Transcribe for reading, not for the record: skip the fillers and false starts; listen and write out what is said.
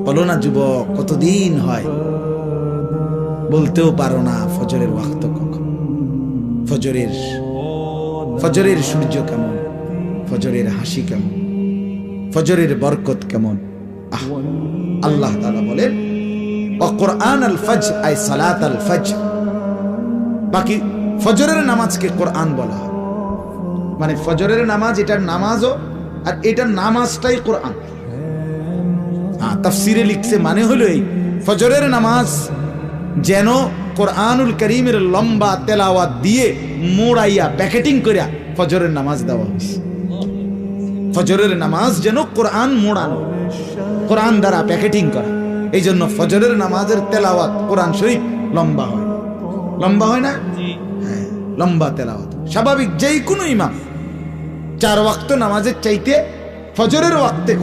বলো না যুবক, কতদিন হয় বলতেও পারো না ফজরের ওয়াক্ত কখন, ফজরের সূর্য কেমন, ফজরের হাসি কেমন, ফজরের বরকত কেমন। আল্লাহ তাআলা বলেন কুরআন আল ফজর আই সালাত আল ফজর। বাকি ফজরের নামাজকে কোরআন বলা হয়, মানে ফজরের নামাজ এটার নামাজও, আর এটার নামাজটাই কোরআন। তাফসিরে লিখছে মানে হলো এই, ফজরের নামাজ যেন কোরআনুল কারীমের লম্বা তেলাওয়াত দিয়ে মোড়াইয়া প্যাকেটিং করিয়া ফজরের নামাজ দেওয়া হয়েছে। ফজরের নামাজ যেন কোরআন মোড়ানো, কোরআন দ্বারা প্যাকেটিং করা। এই জন্য ফজরের নামাজের তেলাওয়াত কোরআন শরীফ লম্বা হয়, লম্বা হয় না? হ্যাঁ, লম্বা তেলাওয়াত স্বাভাবিক। যেই কোনো ইমাম 4 ওয়াক্ত নামাজের চাইতে ফজরের ওয়াক্তে